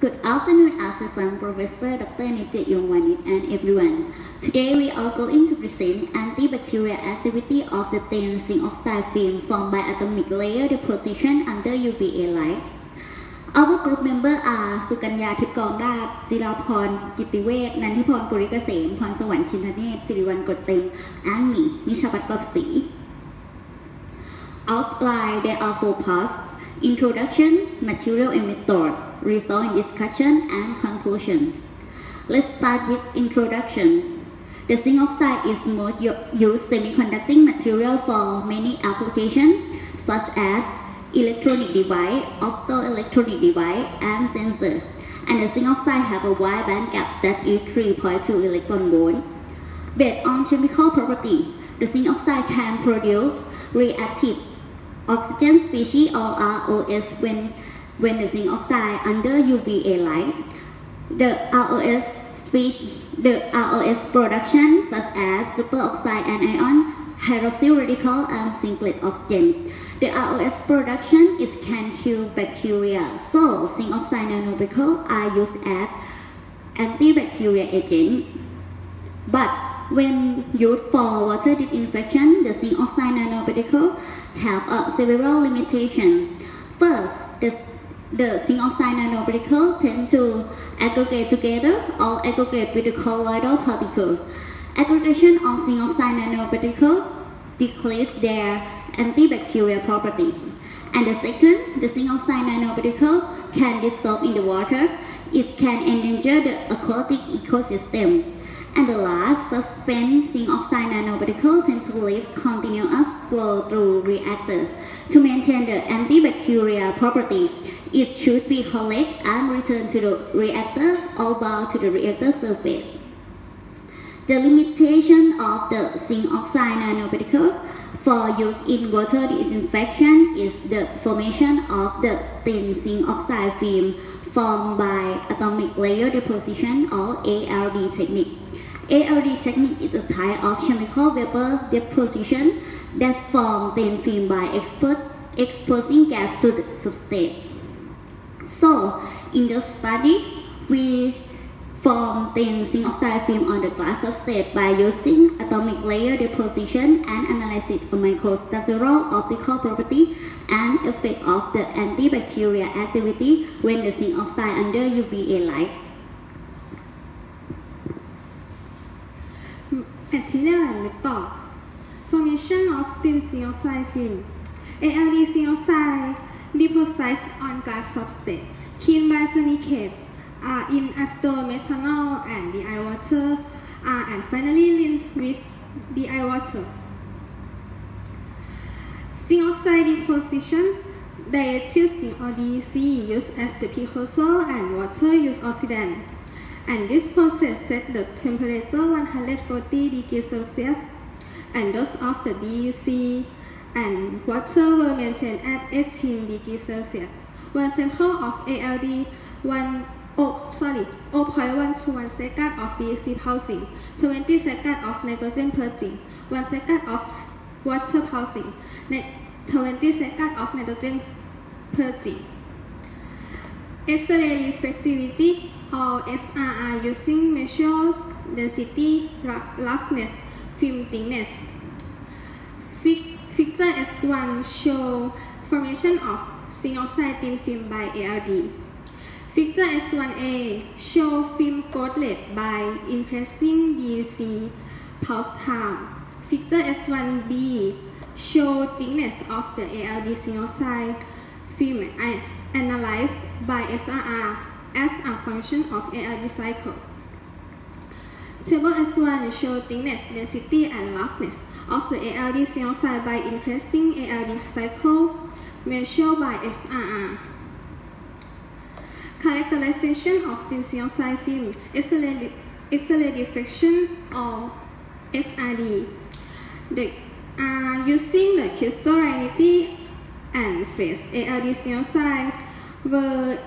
Good afternoon, Assistant Professor Dr. Nitya Yongwanit and everyone. Today we are going to present antibacterial activity of the thin zinc oxide film formed by atomic layer deposition under UVA light. Our group members are Sukanya Thipkongdat, Jiraphorn Kittiwet, Nandipon Purikasem, Phorsawan Chintanet, Siriwan Kotteng, and me, Nishapat Kopsi. Outline there are 4 parts: introduction, material and methods, result in discussion, and conclusion. Let's start with introduction. The zinc oxide is most used semiconducting material for many applications such as electronic device, optoelectronic device, and sensor. And the zinc oxide have a wide band gap that is 3.2 electron volt. Based on chemical property, the zinc oxide can produce reactive oxygen species or ROS when the zinc oxide under UVA light. The ROS production such as superoxide anion, hydroxyl radical, and singlet oxygen. The ROS production can kill bacteria, so zinc oxide nanoparticles are used as antibacterial agent. But when used for water disinfection, the zinc oxide nanoparticles have several limitations. First, the zinc oxide nanoparticles tend to aggregate together or aggregate with the colloidal particles. Aggregation of zinc oxide nanoparticles decreases their antibacterial property. And the second, the zinc oxide nanoparticles can dissolve in the water. It can endanger the aquatic ecosystem. And the last, suspended zinc oxide nanoparticles tend to leave continuous flow through reactor. To maintain the antibacterial property, it should be collected and returned to the reactor or bound to the reactor surface. The limitation of the zinc oxide nanoparticle for use in water disinfection is the formation of the thin zinc oxide film formed by atomic layer deposition or ALD technique. ALD technique is a type of chemical vapor deposition that forms thin film by exposing gas to the substrate. So, in the study, we form thin zinc oxide film on the glass substrate by using atomic layer deposition and analysis of microstructural optical property and effect of the antibacterial activity when the zinc oxide under UVA light. Material and method. Formation of thin zinc oxide film. ALD zinc oxide deposited on glass substrate, cleaned by silicate, in acetal methanol and DI water, and finally rinsed with DI water. Zinc oxide deposition. Diethyl zinc or DEC used as the precursor and water used oxidant. And this process set the temperature 140 degrees Celsius, and those of the DEC and water were maintained at 18 degrees Celsius. 1 sample of ALD 0.121 second of DEC pulsing, 20 seconds of nitrogen purging, 1 second of water pulsing, 20 seconds of nitrogen purging. X-ray reflectivity or SRR using measure density, roughness, film thickness. Figure S1 show formation of zinc oxide thin film by ALD. Figure S1A show film growth rate by increasing DEC pulse time. Figure S1B show thickness of the ALD zinc oxide film analyzed by SRR as a function of ALD cycle. Table S1 shows thickness, density, and roughness of the ALD zinc oxide by increasing ALD cycle measured by SRR. Characterization of the zinc oxide film, X-ray diffraction or XRD. Using the crystallinity and phase, ALD zinc oxide were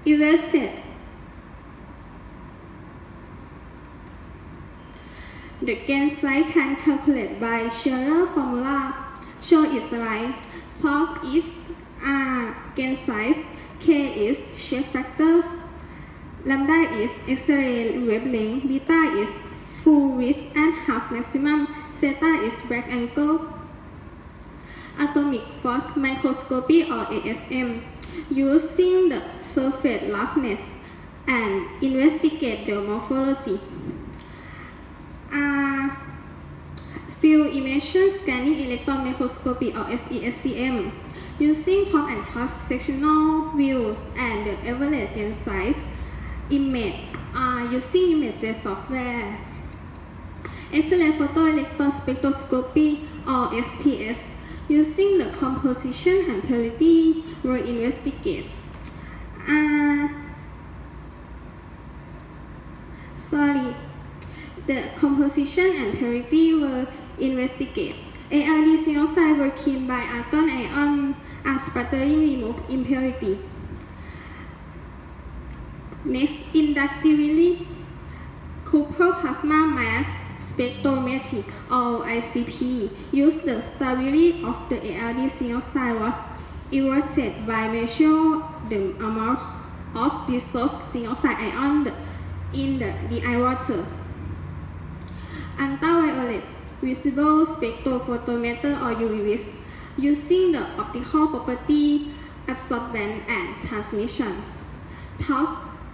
evaluated. The gain size can calculate by Scherer formula. Show its right. Top is gain size, K is shape factor, Lambda is X-ray wavelength, beta is full width and half maximum, zeta is break angle. Atomic force microscopy or AFM, using the surface roughness and investigate the morphology. Field image scanning electron microscopy or FESCM, using top and cross-sectional views and the average gain size image using image software. X-ray photoelectron spectroscopy or SPS, using the composition and purity were investigated. The composition and purity were investigated. ALD single site were cleaned by argon ion as sputtering remove impurity. Next, inductively coupled plasma mass spectrometry or ICP used the stability of the ALD single site was evaluated by measuring the amount of dissolved single site ion in the DI water. Ultraviolet visible spectrophotometer or UV, using the optical property absorption and transmission. Thus,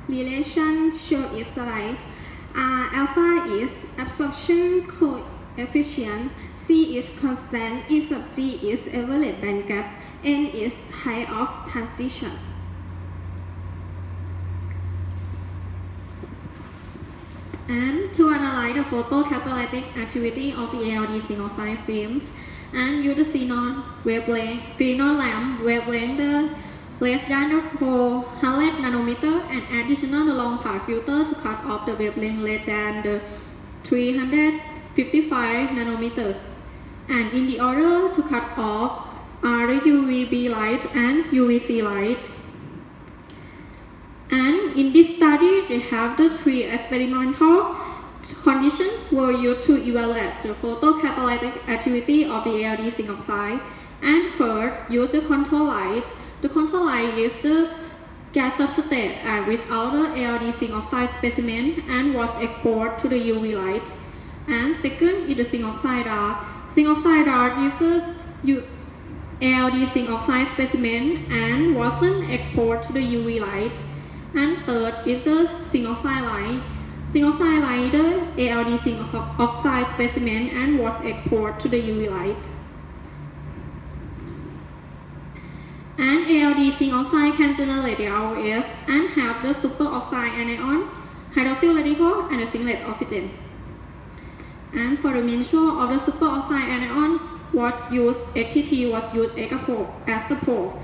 relation shown is slide. Alpha is absorption coefficient, C is constant, E sub G is average band gap, N is height of transition. And to analyze the photocatalytic activity of the ALD single site films and use the xenon lamp wavelength less than the 400 nanometer and additional the long path filter to cut off the wavelength less than the 355 nanometer. And in the order to cut off are the UVB light and UVC light. And in this study, they have the three experimental conditions were used to evaluate the photocatalytic activity of the ALD single site. And first, use the control light. The control light is the gas substrate and without the ALD single site specimen and was exposed to the UV light. And second is the zinc oxide dart. Zinc oxide dart is the ALD zinc oxide specimen and wasn't exposed to the UV light. And third is the zinc oxide light. Zinc oxide light the ALD zinc oxide specimen and was exposed to the UV light. And ALD zinc oxide can generate the ROS and have the superoxide anion, hydroxyl radical, and a singlet oxygen. And for the measure of the superoxide anion, what used XTT was used as the probe.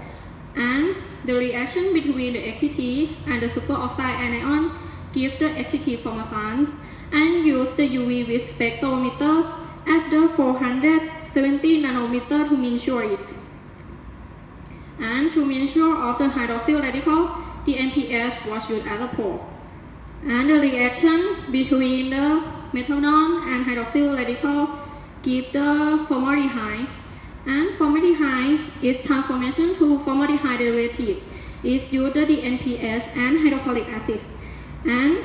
And the reaction between the XTT and the superoxide anion gives the XTT formation and use the UV with spectrometer at the 470 nanometer to measure it. And to measure of the hydroxyl radical, the NPH was used as a probe. And the reaction between the methanol and hydroxyl radical give the formaldehyde. And formaldehyde is transformation to formaldehyde derivative. It's used the NPH and hydrochloric acid. And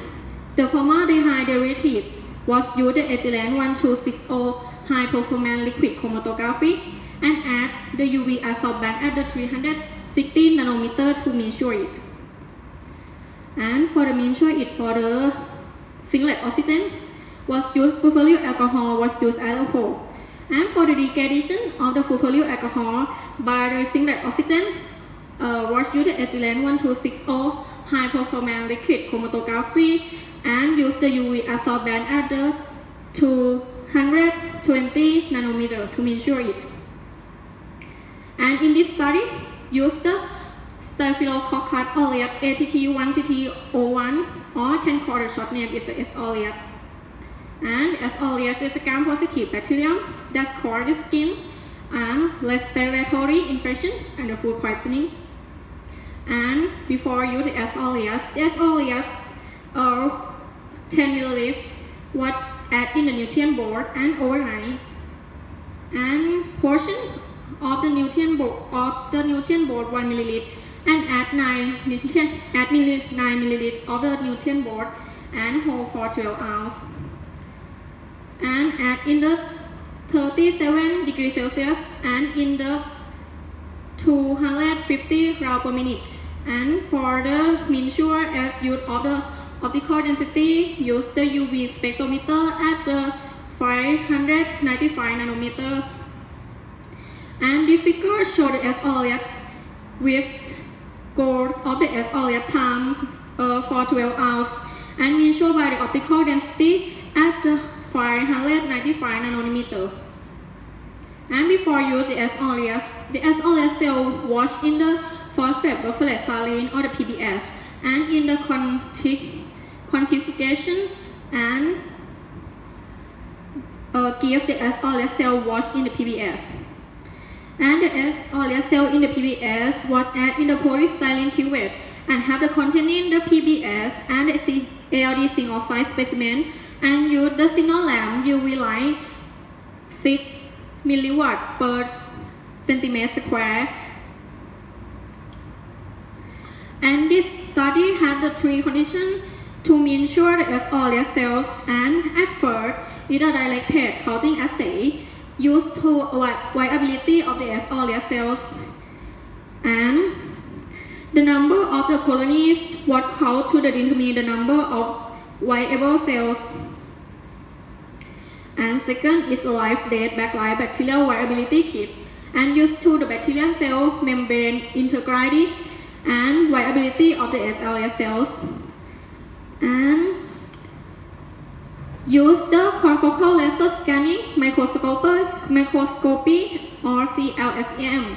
the formaldehyde derivative was used the ethylene 1260 high performance liquid chromatography and add the UV absorbance at the 360 nanometer to measure it. And for the measure it for the singlet oxygen was used furfuryl alcohol was used as a probe. And for the degradation of the furfuryl alcohol by the singlet oxygen was used the ethylene 1260 high performance liquid chromatography and use the UV absorbance at the 220 nanometer to measure it. And in this study, use the staphylococcus aureus ATT1TT01, or can call the short name is the S. aureus. And S. aureus is a gram-positive bacterium that causes the skin and respiratory infection and the food poisoning. And before use the S. aureus, the S. aureus 10 milliliters was added in the nutrient board and overnight. And portion of the nutrient board 1 milliliter and add 9 ml of the nutrient board and hold for 12 hours. And add in the 37 degrees Celsius and in the 250 rounds per minute. And for the mean sure as use of the optical density, use the UV spectrometer at the 595 nanometer. And this figure shows the SOLED with goal of the SOLED time for 12 hours and mean sure by the optical density at the 595 nanometer. And before use the SOLED cell wash in the phosphate buffered saline or the PBS and in the quantification and give the SOLED cell wash in the PBS. And the SOLED cell in the PBS was added in the polystyrene cuvette and have the containing the PBS and the ALD single size specimen and use the signal lamp UV light 6 milliwatt per centimeter square. And this study had the 3 conditions to mean sure the SOLED cells and at first with a direct paired counting assay used to avoid viability of the SOLED cells, and the number of the colonies was counted to determine the number of viable cells. And second is a life-dead backlight bacterial viability kit and used to the bacterial cell membrane integrity and viability of the SOLED cells. And use the confocal laser scanning microscopy or CLSM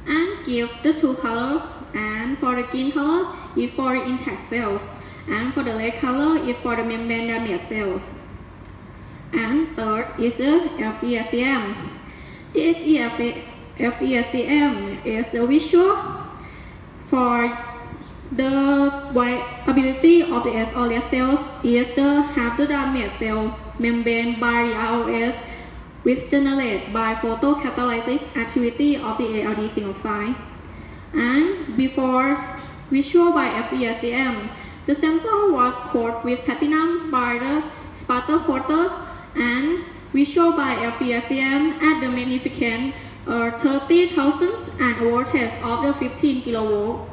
and give the 2 color, and for the green color is for the intact cells and for the red color is for the membrane damaged cells. And third is the FESCM. This FESCM is the visual for the viability of the SOLED cells is the have the damaged cell membrane by the ROS which generated by photocatalytic activity of the ALD zinc oxide. And before visual by FESCM, the sample was coated with platinum by the sputter coater and visual by FESCM at the magnificent 30,000 and a voltage of the 15 kilovolt.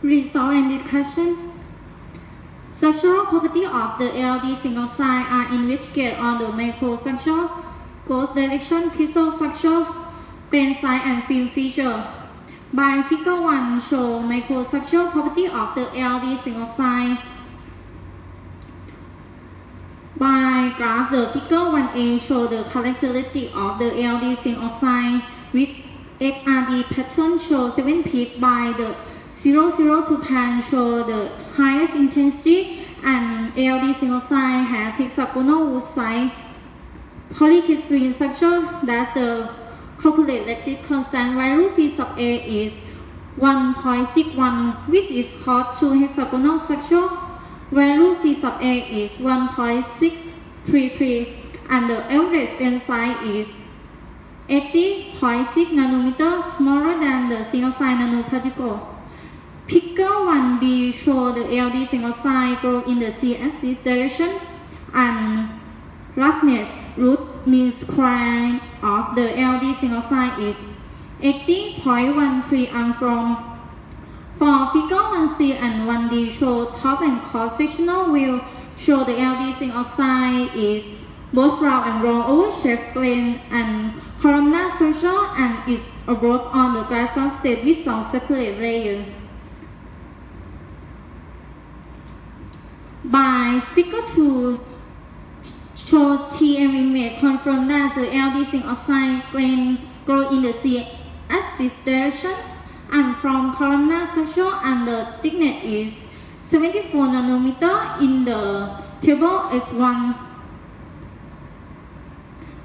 Result and discussion. Structural properties of the ALD zinc oxide are investigated on the microstructure, growth direction, crystal structure, grain size, and film feature. By Figure 1 show microstructural property of the ALD zinc oxide. By graph, the Figure 1a show the characteristic of the ALD zinc oxide with XRD pattern show 7 peaks by the 002 pan show the highest intensity, and ALD zinc oxide has hexagonal wood side polycrystalline structure. That's the calculated constant value C sub A is 1.61, which is called to hexagonal structure. Value C sub A is 1.633, and the average grain size is 80.6 nanometers, smaller than the zinc oxide nanoparticle. Figure 1b shows the ALD zinc oxide grow in the Z-axis direction, and roughness root mean square of the ALD zinc oxide is 80.13 angstrom. For Figure 1c and 1d show top and cross-sectional view show the ALD zinc oxide is both round and round oval-shaped grain and columnar structure and is above on the glass substrate with some separate layer. By Figure 2 show TM image confirm that the ALD zinc oxide grain grow in the Z-axis direction and from columnar structure, and the thickness is 74 nanometer in the table S1.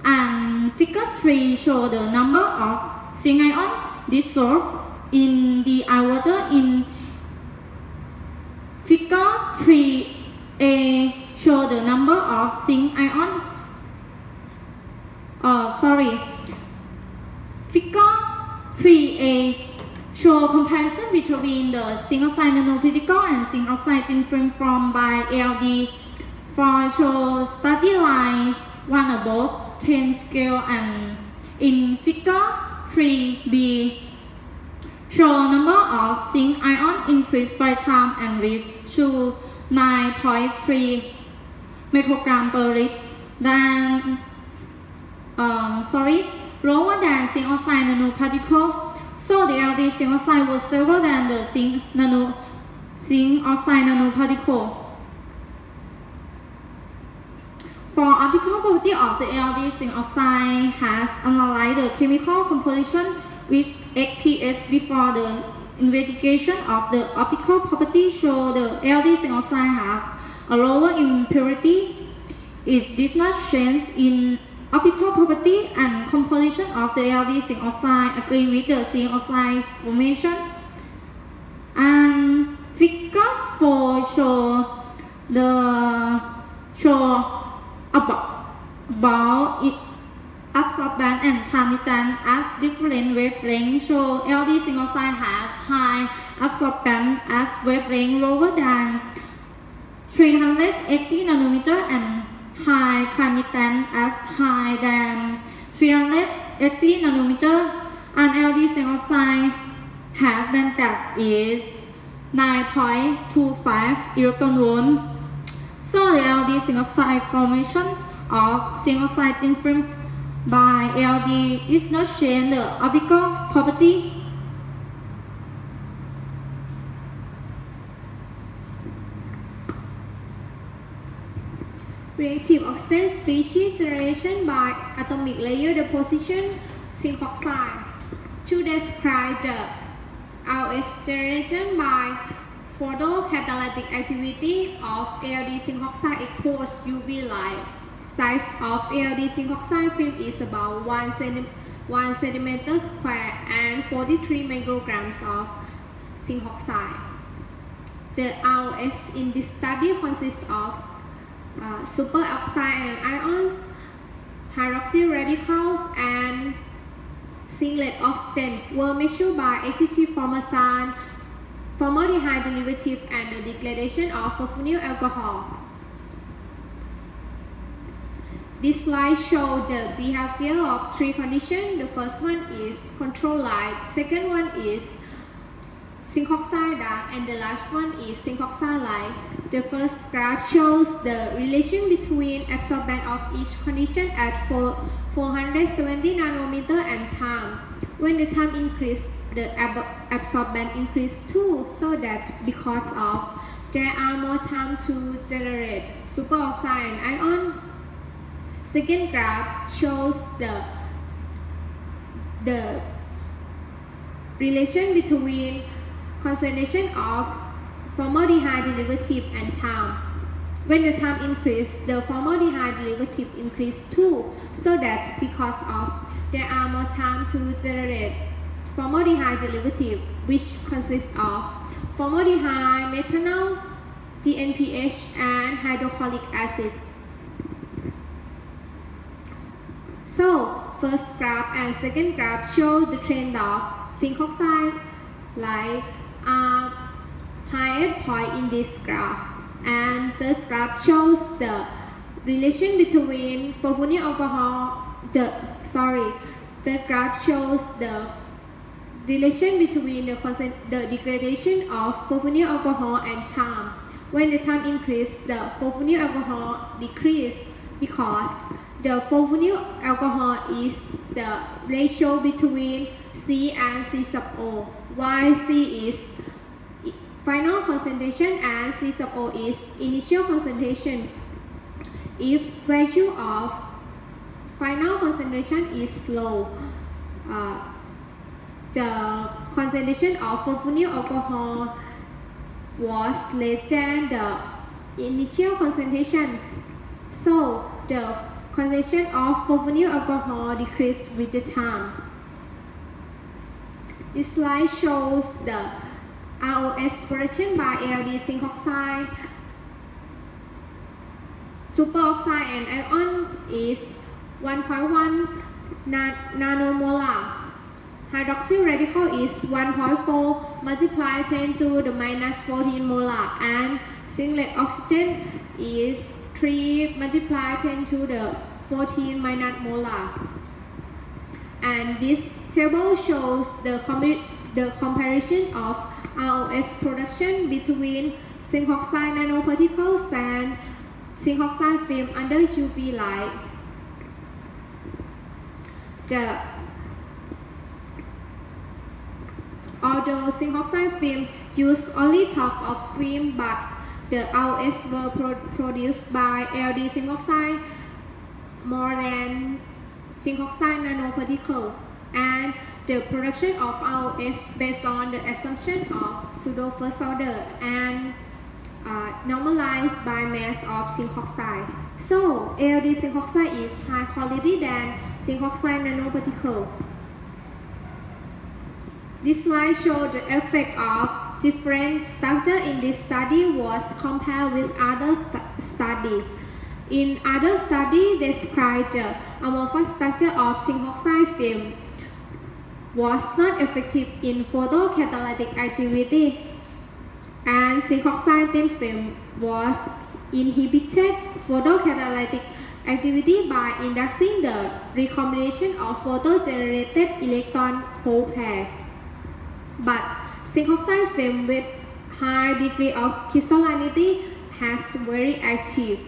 And Figure 3 show the number of zinc ion dissolved in the eye water in figure 3a show the number of zinc ion. Figure 3a show comparison between the zinc oxide nanoparticle and zinc oxide thin film formed by ALD for show study line 1 above 10 scale, and in figure 3b show number of zinc ion increased by time and reached to 9.3 microgram per liter lower than zinc oxide nanoparticle. So the ALD zinc oxide was smaller than the zinc oxide nanoparticle. For optical property of the ALD zinc oxide has analyzed the chemical composition with XPS before the investigation of the optical property show the ALD zinc oxide have a lower impurity. It did not change in optical property and composition of the ALD zinc oxide agree with the zinc oxide formation. And figure 4 show about it absorbance and transmittance as different wavelengths show ALD zinc oxide has high absorbance as wavelength lower than 380 nanometer and high transmittance as high than 380 nanometer, and ALD zinc oxide has band gap is 9.25 electron volt. So the ALD zinc oxide formation of zinc oxide thin film by ALD is not change the optical property. Reactive oxidant species generation by atomic layer deposition zinc oxide. To describe the ROS generation by photocatalytic activity of ALD zinc oxide exposed UV light. Size of ALD zinc oxide film is about 1 centimeter square and 43 micrograms of zinc oxide. The ROS in this study consists of superoxide and ions, hydroxyl radicals, and singlet oxidant were measured by additive formaldehyde derivative and the degradation of sulfonyl alcohol. This slide shows the behavior of three conditions. The first one is control light, second one is zinc oxide dark, and the last one is zinc oxide light. The first graph shows the relation between absorbance of each condition at 470 nanometer and time. When the time increased, the absorbance increased too, so that's because of there are more time to generate superoxide and ion. Second graph shows the relation between concentration of formaldehyde derivative and time. When the time increased, the formaldehyde derivative increased too, so that's because of there are more time to generate formaldehyde derivative, which consists of formaldehyde, methanol, DNPH, and hydrochloric acid. So, first graph and second graph show the trend of zinc oxide light highest point in this graph, and third graph shows the relation between sulfonyl alcohol. Third graph shows the relation between the degradation of sulfonyl alcohol and time. When the time increased, the sulfonyl alcohol decreased because the sulfonyl alcohol is the ratio between C and C sub O, while C is final concentration and C sub O is initial concentration. If value of final concentration is low, the concentration of sulfonyl alcohol was less than the initial concentration, so the concentration of sulfonyl alcohol decreased with the time. This slide shows the ROS production by ALD zinc oxide, superoxide and ion is 1.1 nanomolar. Hydroxyl radical is 1.4 multiplied 10 to the minus 14 molar, and singlet oxygen is 3 multiplied 10 to the 14 minus molar. And this table shows the comparison of ROS production between zinc oxide nanoparticles and zinc oxide film under UV light. Although zinc oxide film used only top of film, but the ROS were produced by ALD zinc oxide more than zinc oxide nanoparticle, and the production of ROS based on the assumption of pseudo first order and normalized by mass of zinc oxide. So ALD zinc oxide is high quality than zinc oxide nanoparticle. This slide shows the effect of different structure in this study was compared with other studies. In other studies, described the amorphous structure of zinc oxide film was not effective in photocatalytic activity, and zinc oxide thin film was inhibited photocatalytic activity by inducing the recombination of photo-generated electron hole pairs. But zinc oxide film with high degree of crystallinity has very active.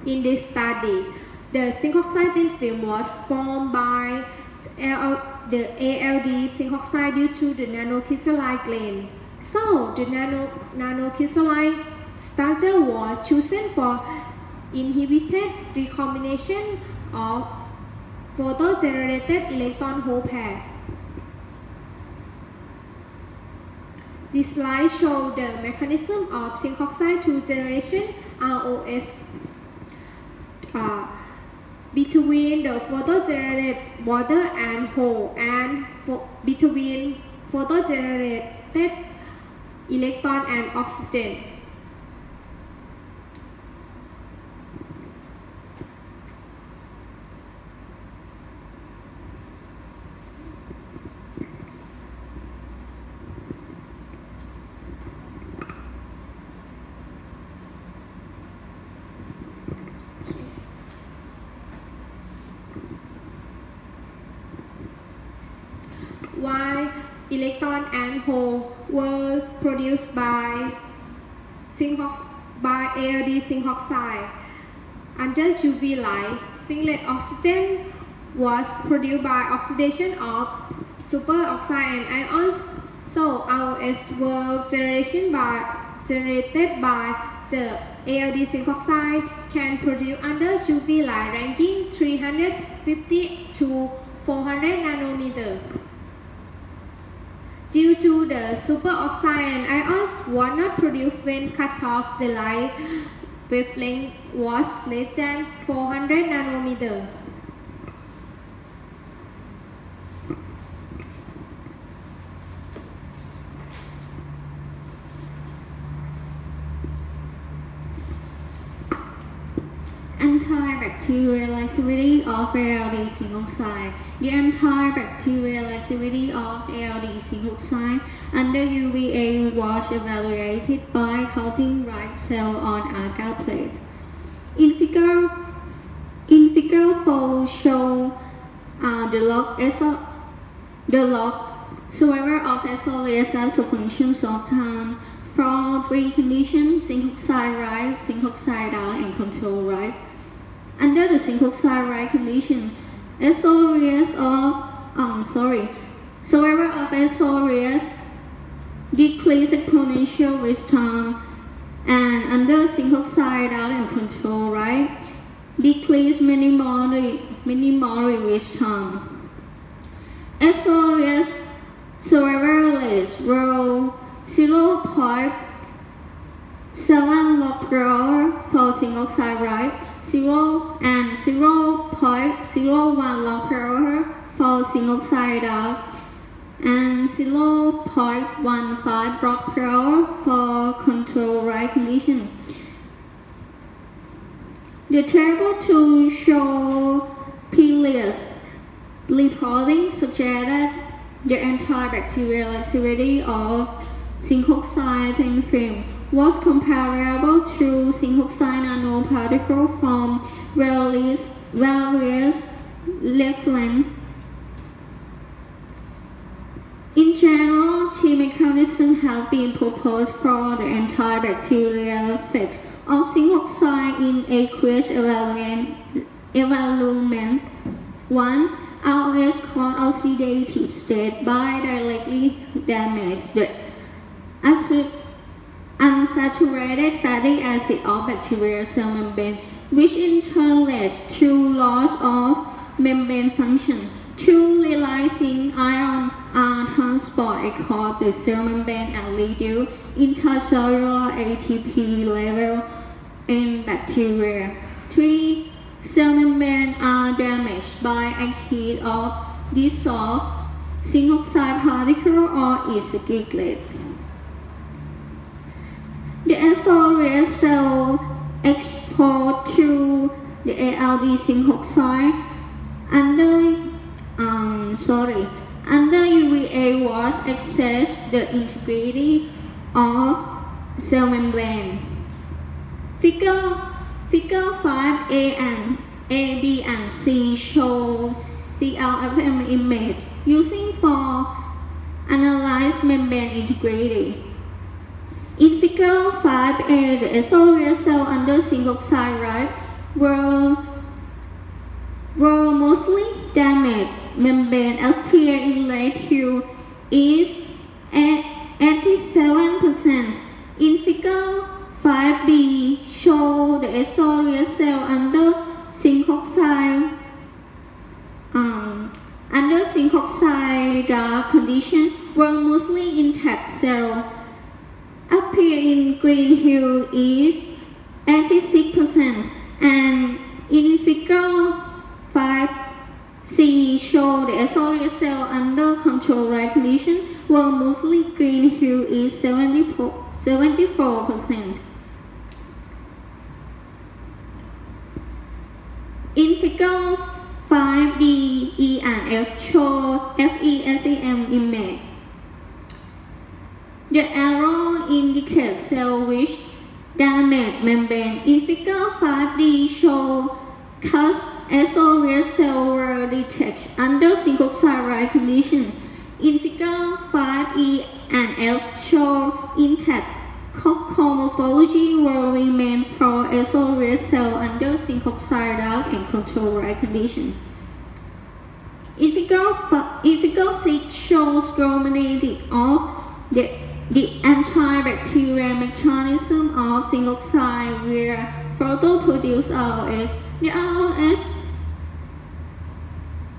In this study, the zinc oxide thin film was formed by the ALD zinc oxide due to the nanocrystalline grain. So the nanocrystalline structure was chosen for inhibited recombination of photo-generated electron hole pair. This slide shows the mechanism of zinc oxide to generation ROS between the photo-generated water and hole, and between photo-generated electron and oxygen. While electron and hole were produced by ALD zinc oxide under UV light, singlet oxygen was produced by oxidation of superoxide and ions. So ROS were generated by the ALD zinc oxide can produce under UV light ranking 350 to 400 nanometer. Due to the superoxide and ions were not produced when cut-off, the light wavelength was less than 400 nanometer. Antibacterial activity of ALD zinc oxide. The antibacterial activity of ALD zinc oxide under UVA was evaluated by coating right cell on agar plate. In figure 4 show the log survival of SOS as a function of time from three conditions: zinc oxide right, zinc oxide down, and control right. Under the zinc oxide right condition, survival of SOS decrease exponential with time, and under zinc oxide down and control right, decrease minimally with time. SOS survival rate were 0.7 log per hour for zinc oxide right, 0.01 log per hour for zinc oxide down, and 0.15 block per hour for control right condition. The table 2 shows previous reporting suggests that the antibacterial activity of zinc oxide thin film was comparable to zinc oxide nanoparticles from various reference. In general, three mechanisms have been proposed for the antibacterial effect of zinc oxide in aqueous environment. 1. ROS cause oxidative state by directly damage the unsaturated fatty acid of bacterial cell membrane, which in turn leads to loss of membrane function. 2. Releasing ion are transported across the cell membrane and reduce intracellular ATP level in bacteria. 3. Cell membranes are damaged by a heat of dissolved zinc oxide particle or its giglet. The SOS cell exposed to the ALD zinc oxide under UVA was access the integrity of cell membrane. Figure 5A and A, B, and C show CLFM image using for analyze membrane integrity. In Figure 5A, the SOS cell under zinc oxide right were mostly damaged. Membrane appear in ratio is at 87%. In Figure 5B show the SOS cell under zinc oxide dark condition were mostly intact cell. Appear in green hue is 86%, and in Figure 5C show the SOS cell under control right condition were mostly green hue is 74%. In Figure 5D, E, and F show FESEM image. The arrow indicates cell which damage membrane. In Figure 5D show cast SOS cell were detected under zinc oxide right condition. In Figure 5E and F show intact co-morphology will remain for SOS cell under zinc oxide dark and control right condition. In Figure 6 shows schematic of the antibacterial mechanism of zinc oxide where photoproduce ROS.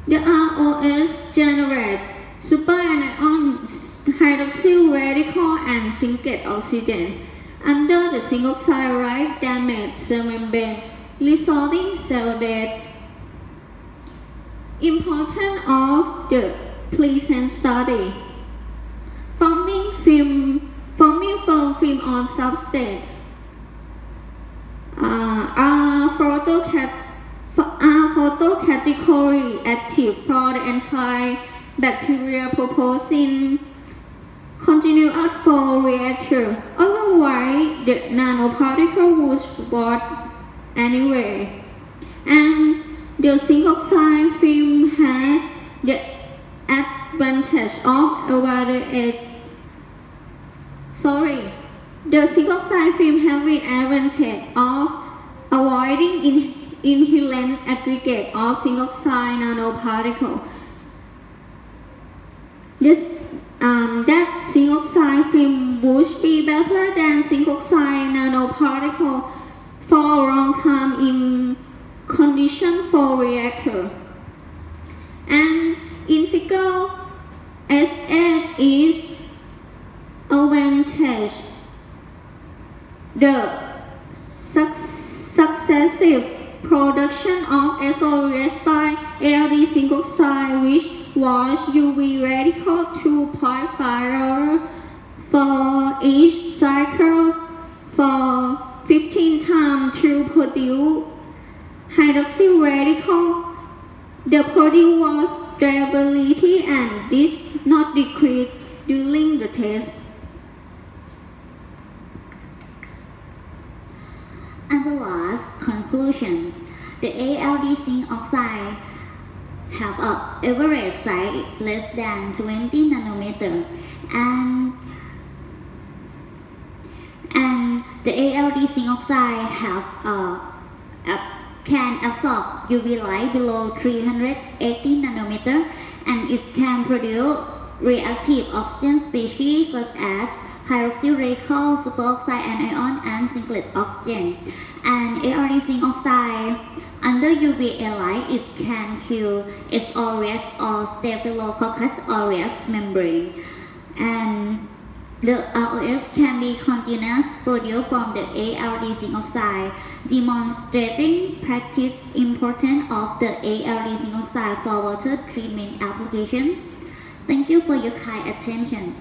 The ROS generate superanion hydroxyl radical and singlet oxygen under the zinc oxide right damage cell membrane, resulting cell death. Importance of the present study: forming film on substrate are photocategorically active for the antibacterial proposing continuous flow reactor. Otherwise, the nanoparticle would spot anyway. And the zinc oxide film has the advantage of The zinc oxide film has the advantage of avoiding inherent aggregate of zinc oxide nanoparticle. That zinc oxide film would be better than zinc oxide nanoparticle for a long time in condition for reactor. And in Figure S8 is advantage. The successive production of SOS by ALD zinc oxide which was UV radical 2.5 for each cycle for 15 times to produce hydroxyl radical. The product was stability and did not decrease during the test. And the last conclusion, the ALD zinc oxide have an average size less than 20 nanometer and the ALD zinc oxide can absorb UV light below 380 nanometer and it can produce reactive oxygen species such as hydroxyl radical, superoxide anion, and singlet oxygen. And ALD zinc oxide under UVA light it can kill S. aureus or Staphylococcus aureus membrane. And the ROS can be continuous produced from the ALD zinc oxide, demonstrating practice importance of the ALD zinc oxide for water treatment application. Thank you for your kind attention.